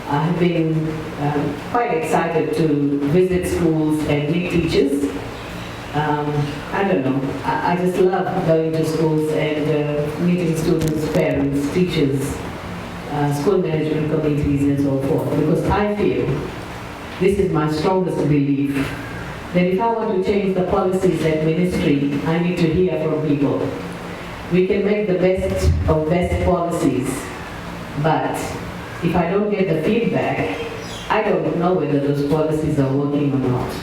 I have been quite excited to visit schools and meet teachers. I don't know, I just love going to schools and meeting students, parents, teachers, school management committees and so forth, because I feel, this is my strongest belief, that if I want to change the policies at ministry, I need to hear from people. We can make the best of best policies, but if I don't get the feedback, I don't know whether those policies are working or not.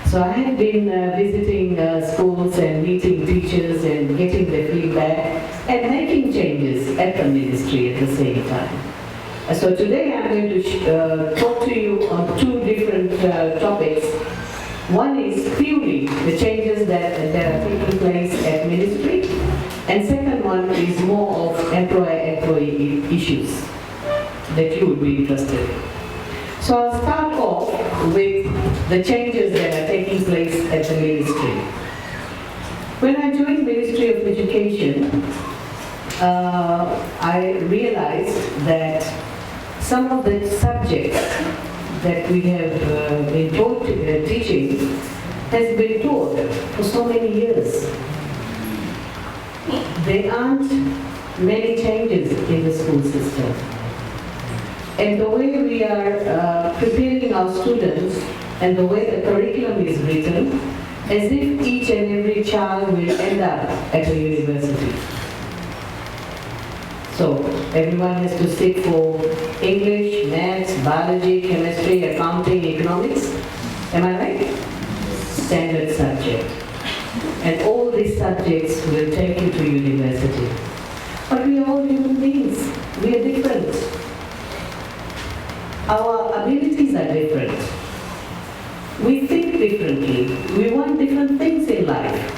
So I have been visiting schools and meeting teachers and getting their feedback and making changes at the ministry at the same time. So today I'm going to talk to you on two different topics. One is purely the changes that are taking place at ministry, and second one is more of employer-employee issues that you would be interested in. So I'll start off with the changes that are taking place at the ministry. When I joined Ministry of Education, I realized that some of the subjects that we have been taught teaching has been taught for so many years. There aren't many changes in the school system. And the way we are preparing our students and the way the curriculum is written, as if each and every child will end up at a university. So everyone has to sit for English, maths, biology, chemistry, accounting, economics. Am I right? Standard subject. And all these subjects will take you to university. But we are all human beings. We are different. Our abilities are different. We think differently. We want different things in life.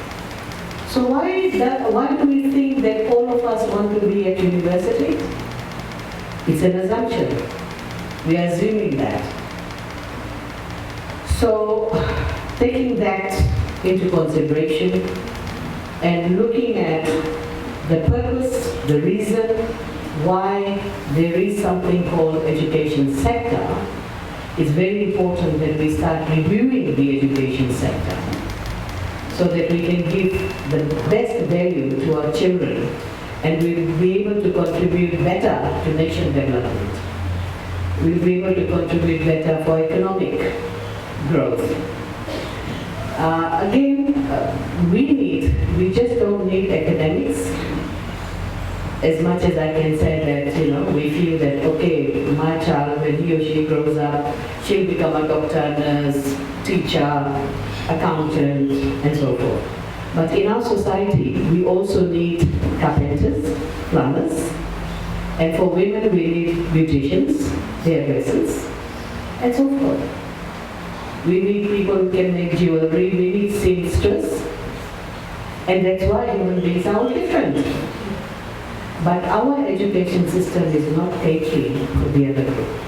So why do we think that all of us want to be at university? It's an assumption. We are assuming that. So taking that into consideration and looking at the purpose, the reason why there is something called education sector, it's very important that we start reviewing the education sector so that we can give the best value to our children and we'll be able to contribute better to nation development. We'll be able to contribute better for economic growth. We just don't need academics. As much as I can say that, we feel that, okay, my child, when he or she grows up, she'll become a doctor, nurse, teacher, accountant, and so forth. But in our society, we also need carpenters, plumbers, and for women, we need beauticians, hairdressers, and so forth. We need people who can make jewelry, we need seamstress, and that's why human beings are all different. But our education system is not catering for the other group.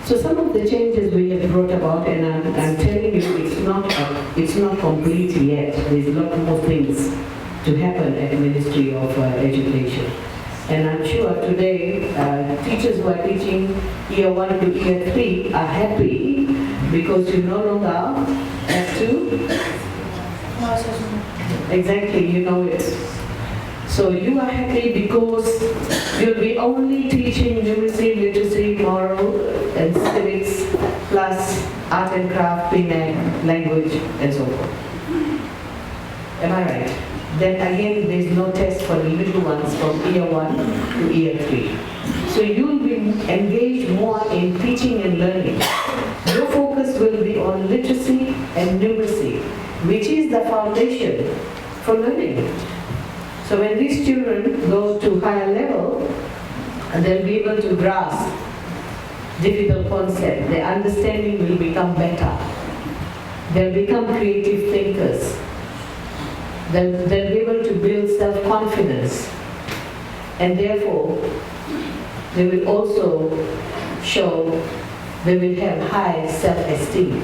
So some of the changes we have brought about, and I'm telling you, it's not complete yet. There's a lot more things to happen at the Ministry of Education. And I'm sure today, teachers who are teaching year 1 to year 3 are happy because you no longer have to. Exactly, you know it. So you are happy because you'll be only teaching numeracy, literacy, moral, and civics, plus art and craft, PNAC, language, and so forth. Am I right? Then again, there's no test for the little ones from year 1 to year 3. So you'll be engaged more in teaching and learning. Your focus will be on literacy and numeracy, which is the foundation for learning. So when these children go to higher level, they'll be able to grasp difficult concepts. Their understanding will become better. They'll become creative thinkers. They'll be able to build self-confidence. And therefore, they will also they will have high self-esteem,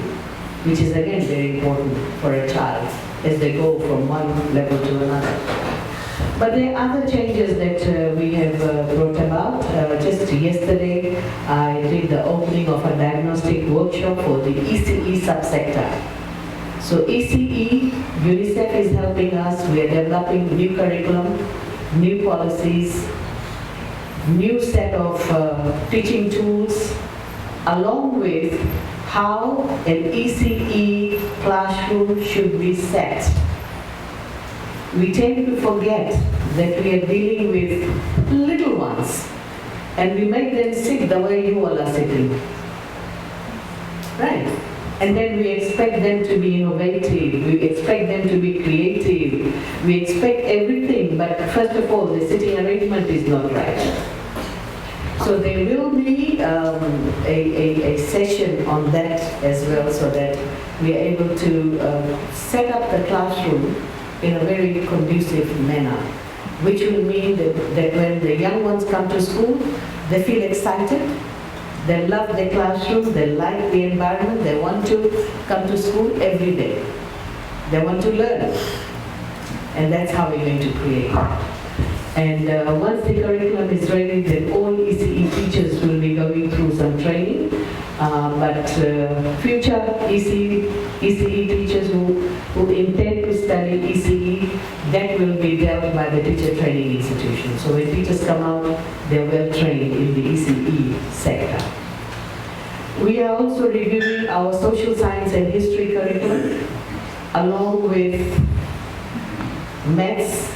which is again very important for a child as they go from one level to another. But there are other changes that we have brought about. Just yesterday, I did the opening of a diagnostic workshop for the ECE subsector. So ECE, UNICEF is helping us. We are developing new curriculum, new policies, new set of teaching tools, along with how an ECE classroom should be set. We tend to forget that we are dealing with little ones, and we make them sit the way you all are sitting. Right? And then we expect them to be innovative, we expect them to be creative, we expect everything, but first of all, the sitting arrangement is not right. So there will be a session on that as well, so that we are able to set up the classroom in a very conducive manner, which will mean that when the young ones come to school, they feel excited, they love the classroom, they like the environment, they want to come to school every day. They want to learn. And that's how we're going to create. And once the curriculum is ready, then all ECE teachers will be going through some training. But future ECE teachers who intend to study ECE, that will be dealt by the teacher training institution. So when teachers come out, they're well trained in the ECE sector. We are also reviewing our social science and history curriculum, along with maths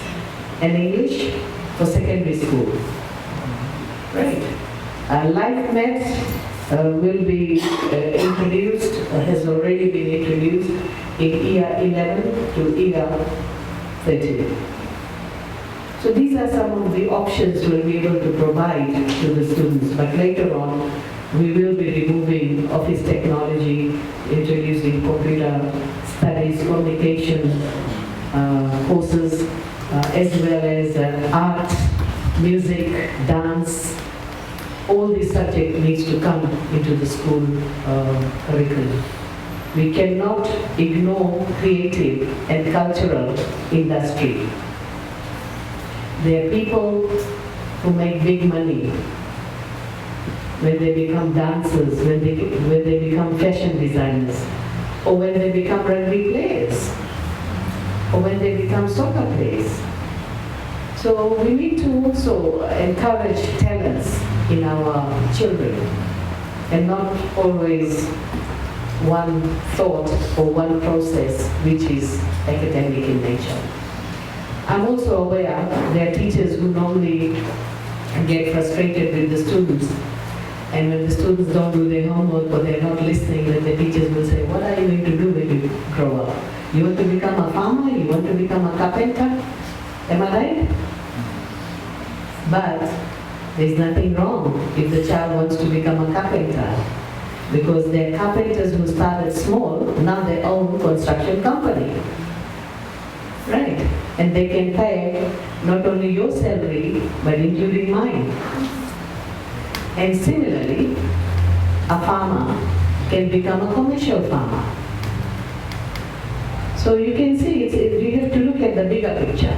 and English for secondary school. Right. Life maths will be introduced, has already been introduced in year 11 to year 13. So these are some of the options we'll be able to provide to the students, but later on we will be removing office technology, introducing computer studies, communication courses, as well as art, music, dance. All these subjects needs to come into the school curriculum. We cannot ignore creative and cultural industry. There are people who make big money when they become dancers, when they become fashion designers, or when they become rugby players, or when they become soccer players. So we need to also encourage talents in our children, and not always one thought or one process which is academic in nature. I'm also aware there are teachers who normally get frustrated with the students, and when the students don't do their homework or they're not listening, then the teachers will say, what are you going to do when you grow up? You want to become a farmer? You want to become a carpenter? Am I right? But there's nothing wrong if the child wants to become a carpenter, because they're carpenters who started small, now they own construction company. Right? And they can pay not only your salary, but including mine. And similarly, a farmer can become a commercial farmer. So you can see, you have to look at the bigger picture.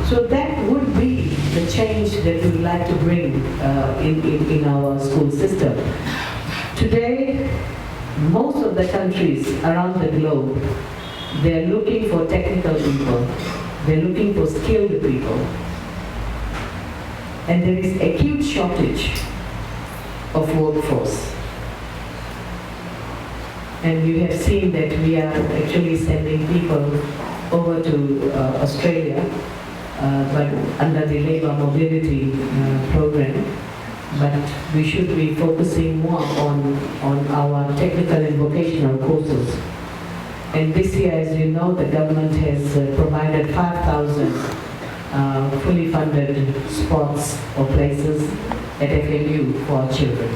So that would be the change that we would like to bring in our school system. Today, most of the countries around the globe, they're looking for technical people. They're looking for skilled people. And there is a huge shortage of workforce. And you have seen that we are actually sending people over to Australia, but under the labor mobility program. But we should be focusing more on our technical and vocational courses. And this year, as you know, the government has provided 5,000 fully funded spots or places at FLU for our children.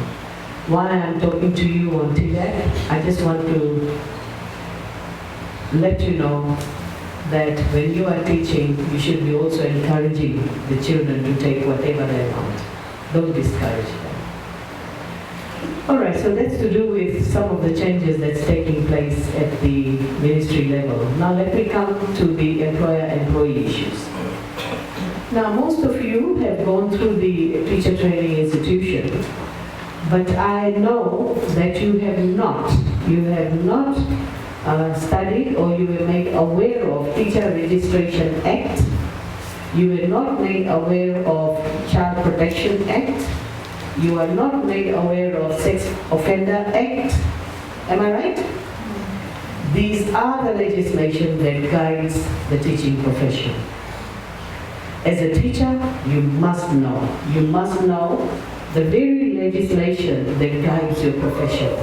Why I'm talking to you on TLAC, I just want to let you know that when you are teaching, you should be also encouraging the children to take whatever they want. Don't discourage them. All right, so that's to do with some of the changes that's taking place at the ministry level. Now let me come to the employer-employee issues. Now, most of you have gone through the teacher training institution, but I know that you have not. You have not studied or you were made aware of Teacher Registration Act. You were not made aware of Child Protection Act. You are not made aware of Sex Offender Act. Am I right? These are the legislation that guides the teaching profession. As a teacher, you must know. You must know the very legislation that guides your profession,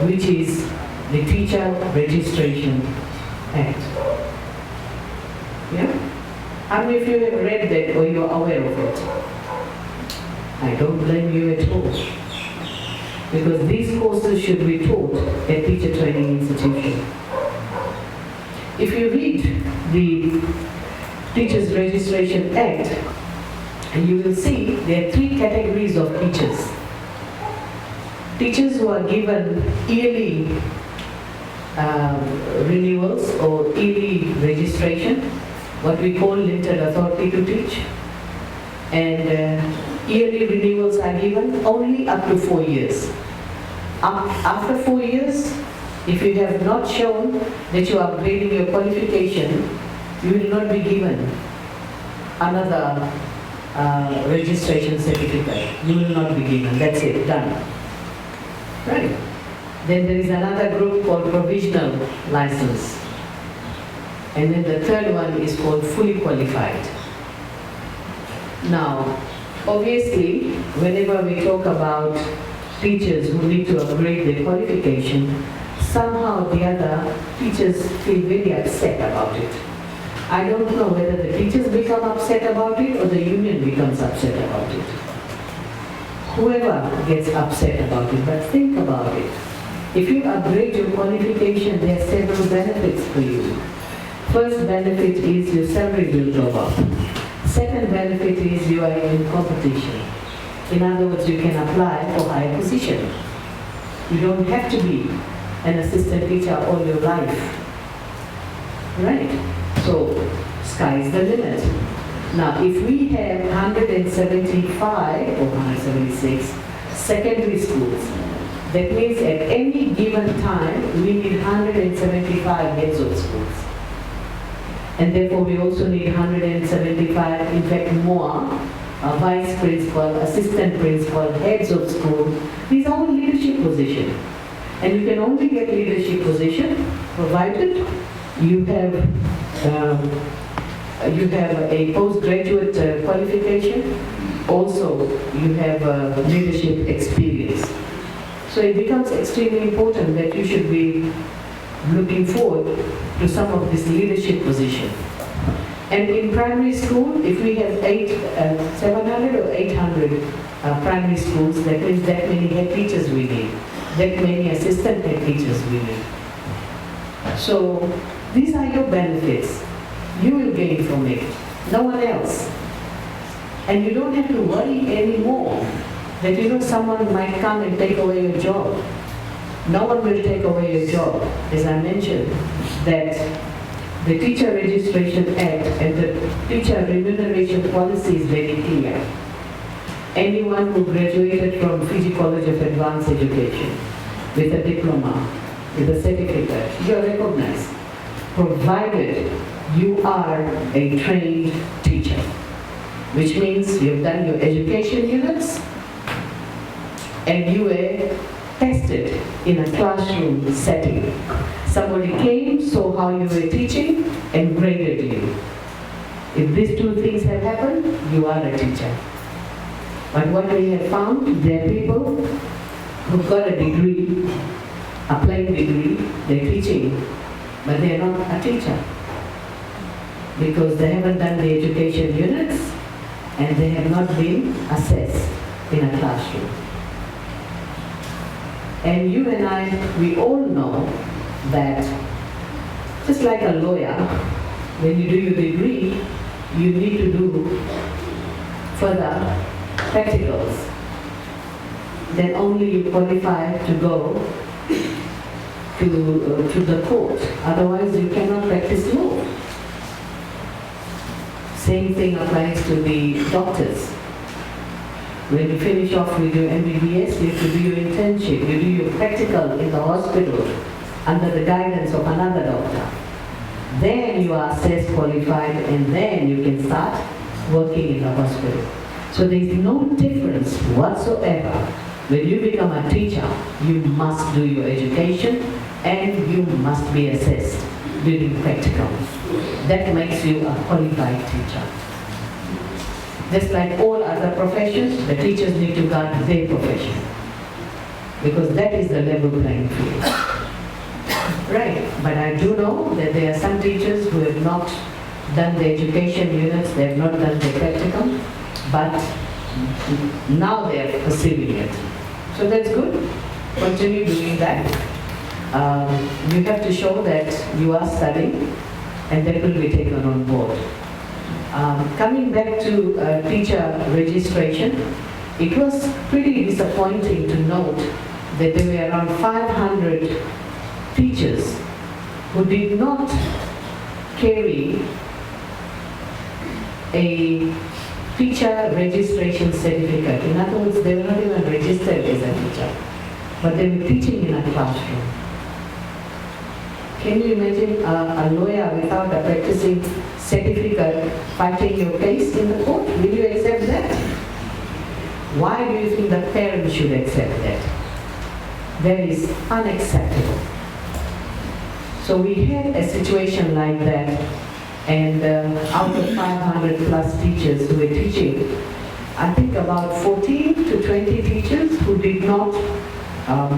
which is the Teacher Registration Act. Yeah? How many of you have read that or you are aware of it? I don't blame you at all. Because these courses should be taught at teacher training institution. If you read the Teachers Registration Act, you will see there are 3 categories of teachers. Teachers who are given yearly renewals or yearly registration, what we call limited authority to teach, and yearly renewals are given only up to 4 years. After 4 years, if you have not shown that you are upgrading your qualification, you will not be given another registration certificate. You will not be given. That's it, done. Right. Then there is another group called provisional license. And then the third one is called fully qualified. Now, obviously, whenever we talk about teachers who need to upgrade their qualification, somehow or the other, teachers feel very upset about it. I don't know whether the teachers become upset about it or the union becomes upset about it. Whoever gets upset about it, but think about it. If you upgrade your qualification, there are several benefits for you. First benefit is your salary will go up. Second benefit is you are in competition. In other words, you can apply for higher position. You don't have to be an assistant teacher all your life. Right? So, sky's the limit. Now, if we have 175 or 176 secondary schools, that means at any given time, we need 175 heads of schools. And therefore, we also need 175, in fact more, vice principal, assistant principal, heads of school. These are all leadership positions. And you can only get leadership position provided you have a postgraduate qualification. Also, you have leadership experience. So it becomes extremely important that you should be looking forward to some of this leadership position. And in primary school, if we have 700 or 800 primary schools, that means that many head teachers we need, that many assistant head teachers we need. So these are your benefits. You will gain from it, no one else. And you don't have to worry anymore that someone might come and take away your job. No one will take away your job. As I mentioned, that the Teacher Registration Act and the teacher remuneration policy is very clear. Anyone who graduated from Fiji College of Advanced Education with a diploma, with a certificate, you are recognized, provided you are a trained teacher, which means you've done your education units and you were tested in a classroom setting. Somebody came, saw how you were teaching, and graded you. If these 2 things have happened, you are a teacher. But what we have found, there are people who've got a degree, a plain degree, they're teaching, but they're not a teacher. Because they haven't done the education units, and they have not been assessed in a classroom. And you and I, we all know that just like a lawyer, when you do your degree, you need to do further practicals. Then only you qualify to go to the court. Otherwise, you cannot practice law. Same thing applies to the doctors. When you finish off with your MBBS, you have to do your internship, you do your practical in the hospital under the guidance of another doctor. Then you are assessed qualified and then you can start working in the hospital. So there is no difference whatsoever. When you become a teacher, you must do your education and you must be assessed during practical. That makes you a qualified teacher. Just like all other professions, the teachers need to guard their profession. Because that is the level playing field. Right, but I do know that there are some teachers who have not done the education units, they have not done the practical, but now they are pursuing it. So that's good. Continue doing that. You have to show that you are studying and that will be taken on board. Coming back to teacher registration, it was pretty disappointing to note that there were around 500 teachers who did not carry a teacher registration certificate. In other words, they were not even registered as a teacher, but they were teaching in a classroom. Can you imagine a lawyer without a practicing certificate fighting your case in the court? Will you accept that? Why do you think the parents should accept that? That is unacceptable. So we had a situation like that, and out of 500 plus teachers who were teaching, I think about 14 to 20 teachers who did not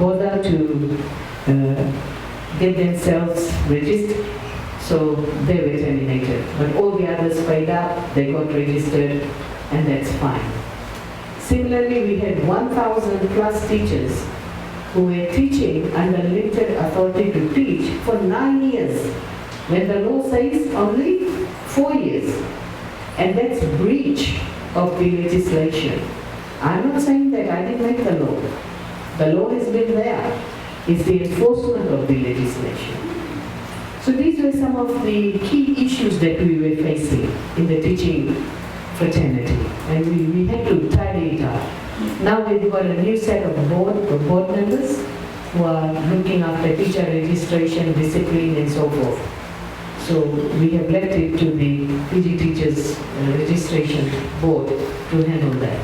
bother to get themselves registered, so they were terminated. But all the others paid up, they got registered, and that's fine. Similarly, we had 1,000 plus teachers who were teaching under limited authority to teach for 9 years, when the law says only 4 years. And that's breach of the legislation. I'm not saying that I didn't make the law. The law has been there. It's the enforcement of the legislation. So these were some of the key issues that we were facing in the teaching fraternity. And we had to tidy it up. Now we've got a new set of board members who are looking after teacher registration, discipline, and so forth. So we have left it to the PG Teachers Registration Board to handle that.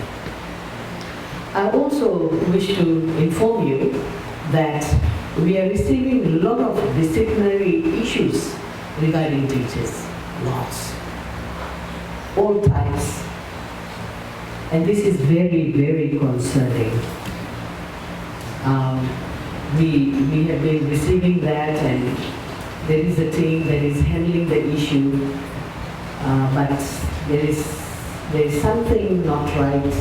I also wish to inform you that we are receiving a lot of disciplinary issues regarding teachers, lots, all types. And this is very, very concerning. We have been receiving that, and there is a team that is handling the issue, but there is something not right.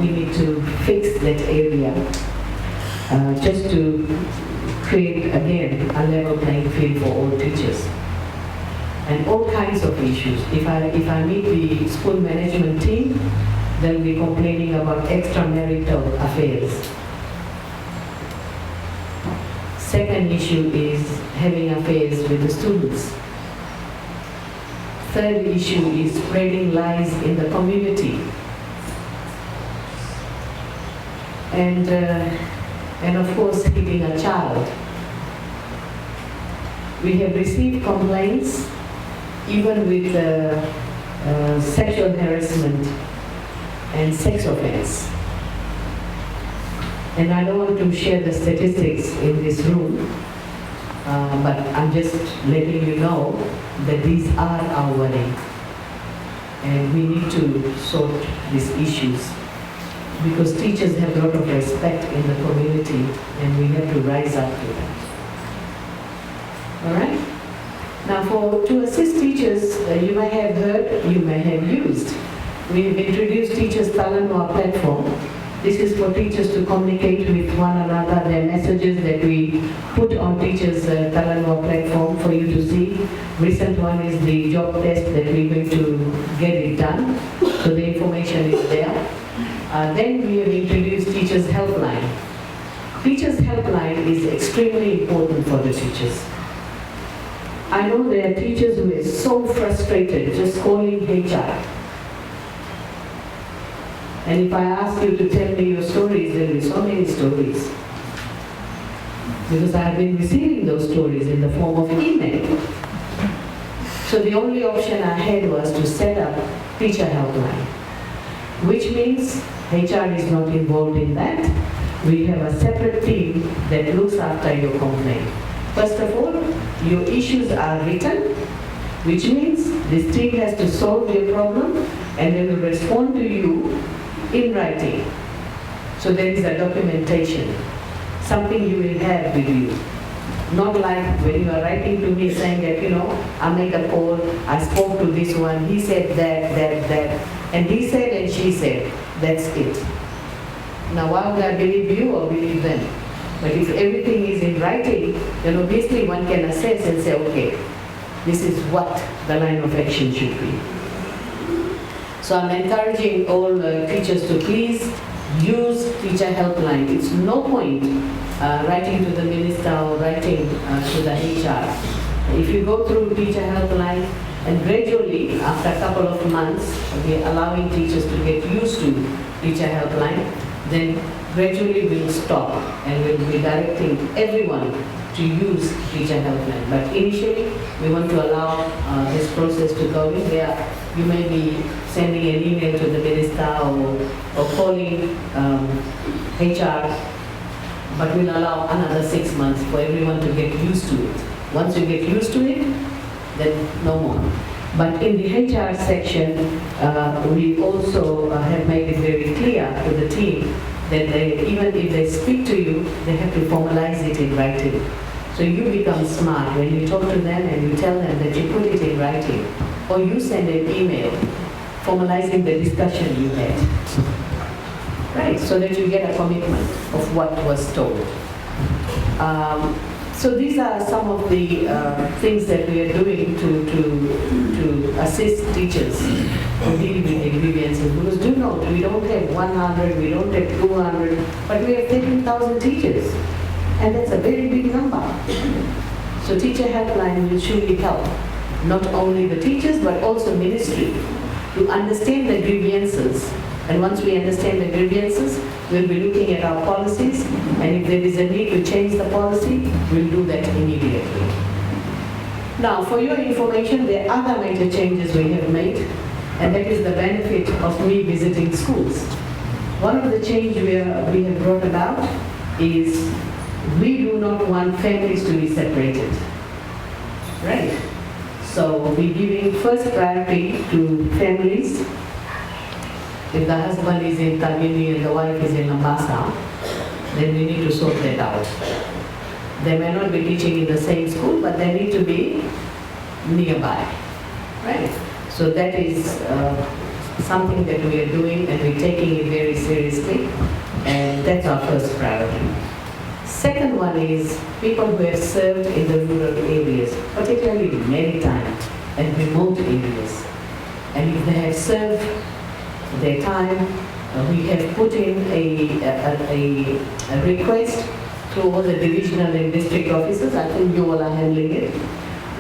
We need to fix that area just to create, again, a level playing field for all teachers. And all kinds of issues. If I meet the school management team, they'll be complaining about extramarital affairs. Second issue is having affairs with the students. Third issue is spreading lies in the community. And of course, hitting a child. We have received complaints even with sexual harassment and sex offense. And I don't want to share the statistics in this room, but I'm just letting you know that these are our worry. And we need to sort these issues because teachers have a lot of respect in the community and we have to rise up to that. All right? Now, to assist teachers, you may have heard, you may have used. We have introduced Teachers Talanoa platform. This is for teachers to communicate with one another, their messages that we put on Teachers Talanoa platform for you to see. Recent one is the job test that we're going to get it done. So the information is there. Then we have introduced Teachers Helpline. Teachers Helpline is extremely important for the teachers. I know there are teachers who are so frustrated just calling HR. And if I ask you to tell me your stories, there will be so many stories. Because I have been receiving those stories in the form of email. So the only option I had was to set up teacher helpline, which means HR is not involved in that. We have a separate team that looks after your complaint. First of all, your issues are written, which means this team has to solve your problem and they will respond to you in writing. So there is a documentation, something you will have with you. Not like when you are writing to me saying that, I made a call, I spoke to this one, he said that, and he said and she said, that's it. Now why would I believe you or believe them? But if everything is in writing, then obviously one can assess and say, okay, this is what the line of action should be. So I'm encouraging all teachers to please use teacher helpline. It's no point writing to the minister or writing to the HR. If you go through teacher helpline and gradually, after a couple of months, we're allowing teachers to get used to teacher helpline, then gradually we'll stop and we'll be directing everyone to use teacher helpline. But initially, we want to allow this process to go in where you may be sending an email to the minister or calling HR, but we'll allow another 6 months for everyone to get used to it. Once you get used to it, then no more. But in the HR section, we also have made it very clear to the team that even if they speak to you, they have to formalize it in writing. So you become smart when you talk to them and you tell them that you put it in writing, or you send an email formalizing the discussion you had. Right, so that you get a commitment of what was told. So these are some of the things that we are doing to assist teachers to deal with the grievances. Because do note, we don't have 100, we don't have 200, but we have 13,000 teachers. And that's a very big number. So teacher helpline will surely help, not only the teachers, but also ministry, to understand the grievances. And once we understand the grievances, we'll be looking at our policies, and if there is a need to change the policy, we'll do that immediately. Now, for your information, there are other major changes we have made, and that is the benefit of me visiting schools. One of the changes we have brought about is we do not want families to be separated, right? So we're giving first priority to families. If the husband is in Tagini and the wife is in Lambasa, then we need to sort that out. They may not be teaching in the same school, but they need to be nearby, right? So that is something that we are doing, and we're taking it very seriously, and that's our first priority. Second one is people who have served in the rural areas, particularly maritime and remote areas. And if they have served their time, we have put in a request to all the divisional and district officers. I think you all are handling it,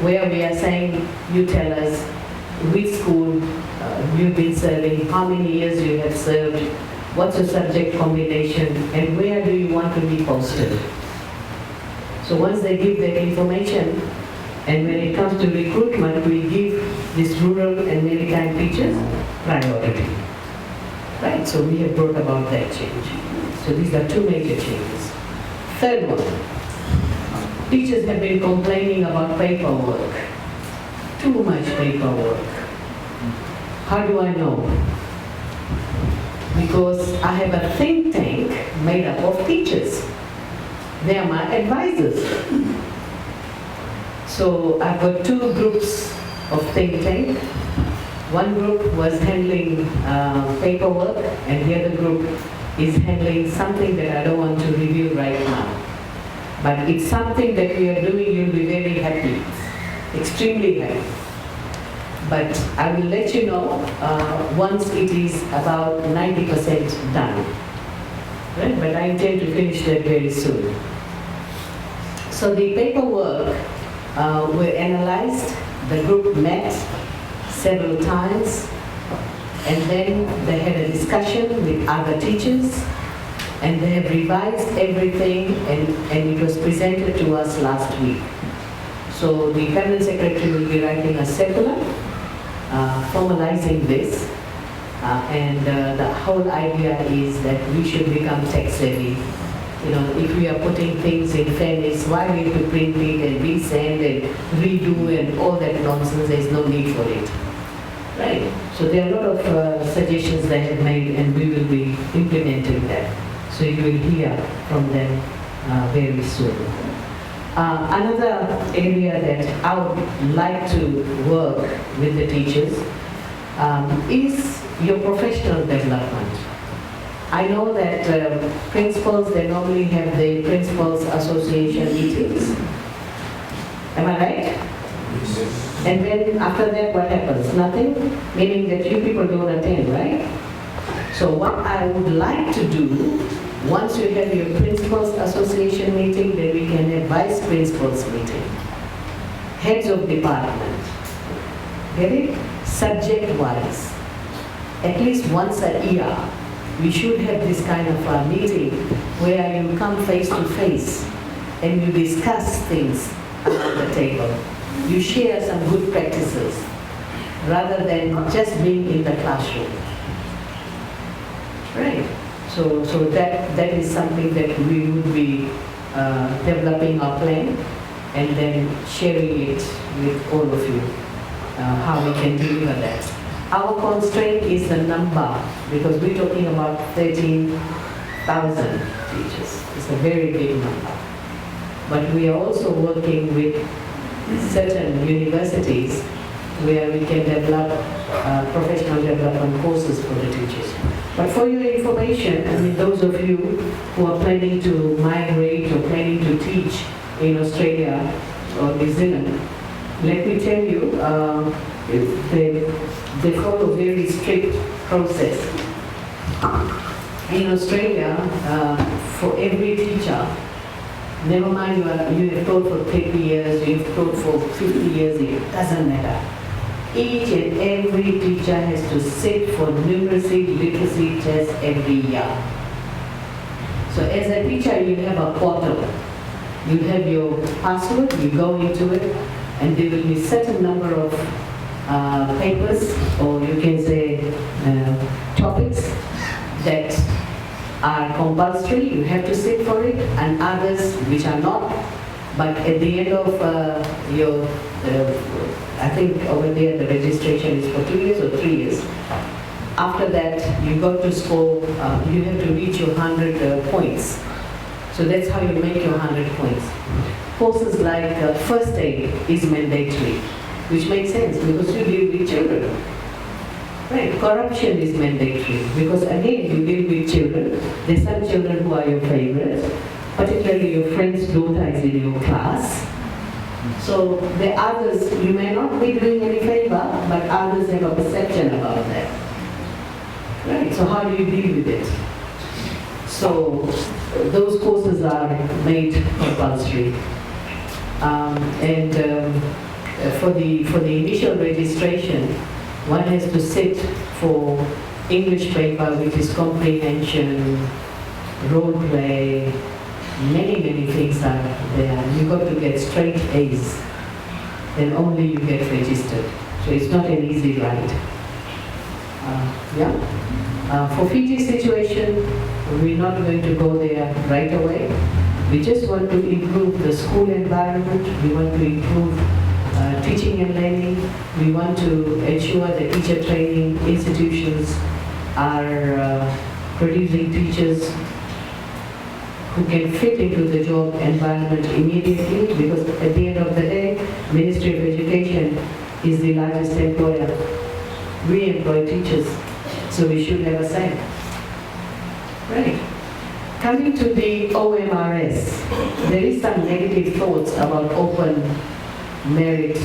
where we are saying, you tell us which school you've been serving, how many years you have served, what's your subject combination, and where do you want to be posted. So once they give that information, and when it comes to recruitment, we give these rural and maritime teachers priority. Right, so we have brought about that change. So these are two major changes. Third one, teachers have been complaining about paperwork. Too much paperwork. How do I know? Because I have a think tank made up of teachers. They are my advisors. So I've got two groups of think tank. One group was handling paperwork, and the other group is handling something that I don't want to reveal right now. But it's something that we are doing, you'll be very happy, extremely happy. But I will let you know once it is about 90% done. Right? But I intend to finish that very soon. So the paperwork, were analyzed. The group met several times, and then they had a discussion with other teachers, and they have revised everything, and it was presented to us last week. So the permanent secretary will be writing a circular formalizing this, and the whole idea is that we should become tech savvy. You know, if we are putting things in fairness, why we have to print it and resend and redo and all that nonsense? There is no need for it. Right? So there are a lot of suggestions they have made, and we will be implementing that. So you will hear from them very soon. Another area that I would like to work with the teachers is your professional development. I know that principals, they normally have the Principals Association meetings. Am I right? Yes. And then after that, what happens? Nothing? Meaning that you people don't attend, right? So what I would like to do, once you have your Principals Association meeting, then we can have Vice Principals meeting. Heads of department. Get it? Subject-wise. At least once a year, we should have this kind of a meeting where you come face to face and you discuss things around the table. You share some good practices rather than just being in the classroom. Right? So that is something that we would be developing our plan and then sharing it with all of you, how we can deliver that. Our constraint is the number, because we're talking about 13,000 teachers. It's a very big number. But we are also working with certain universities where we can develop professional development courses for the teachers. But for your information, I mean, those of you who are planning to migrate or planning to teach in Australia or New Zealand, let me tell you, they follow very strict process. In Australia, for every teacher, never mind you have taught for 30 years, you have taught for 50 years, it doesn't matter. Each and every teacher has to sit for numeracy literacy tests every year. So as a teacher, you have a portal. You have your password, you go into it, and there will be certain number of papers, or you can say topics that are compulsory, you have to sit for it, and others which are not. But at the end of your, I think over there the registration is for 2 years or 3 years. After that, you go to school, you have to reach your 100 points. So that's how you make your 100 points. Courses like first aid is mandatory, which makes sense because you deal with children. Right, corruption is mandatory because again you deal with children. There's some children who are your favorites, particularly your friend's daughter is in your class. So the others, you may not be doing any favor, but others have a perception about that. Right, so how do you deal with it? So those courses are made compulsory. For the initial registration, one has to sit for English paper, which is comprehension, role play, many things are there. You got to get straight A's, then only you get registered. So it's not an easy ride. For Fiji situation, we're not going to go there right away. We just want to improve the school environment. We want to improve teaching and learning. We want to ensure that teacher training institutions are producing teachers who can fit into the job environment immediately, because at the end of the day, Ministry of Education is the largest employer. We employ teachers, so we should have a say. Right. Coming to the OMRS, there is some negative thoughts about open merit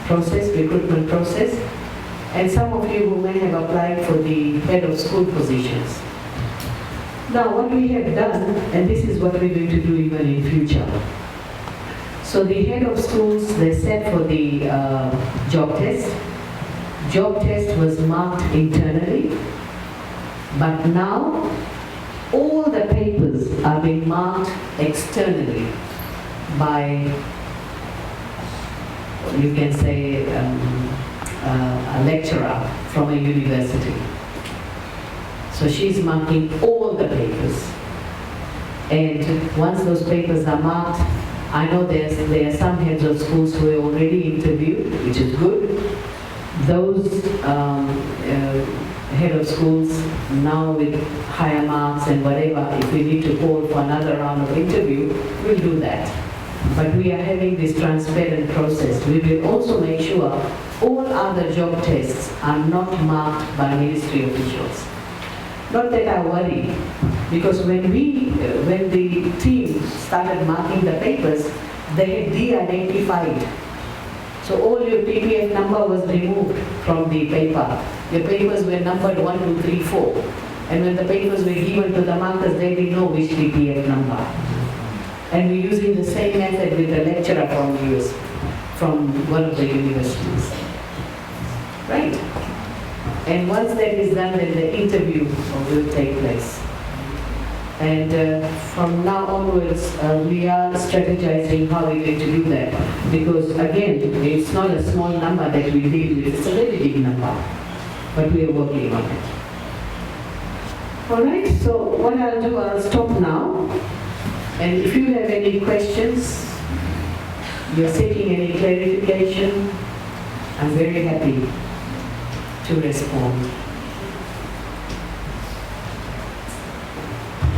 process, recruitment process, and some of you who may have applied for the head of school positions. Now what we have done, and this is what we're going to do even in future. So the head of schools, they said for the job test. Job test was marked internally, but now all the papers are being marked externally by, you can say, a lecturer from a university. So she's marking all the papers. And once those papers are marked, I know there are some heads of schools who are already interviewed, which is good. Those head of schools now with higher marks and whatever, if we need to call for another round of interview, we'll do that. But we are having this transparent process. We will also make sure all other job tests are not marked by ministry officials. Not that I worry, because when the team started marking the papers, they had de-identified. So all your PPF number was removed from the paper. Your papers were numbered 1, 2, 3, 4. And when the papers were given to the markers, they didn't know which PPF number. And we're using the same method with the lecturer from one of the universities. Right? And once that is done, then the interview will take place. And from now onwards, we are strategizing how we're going to do that. Because again, it's not a small number that we deal with, it's a very big number. But we are working on it. All right, so what I'll do, I'll stop now. And if you have any questions, you're seeking any clarification, I'm very happy to respond.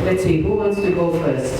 Let's see, who wants to go first?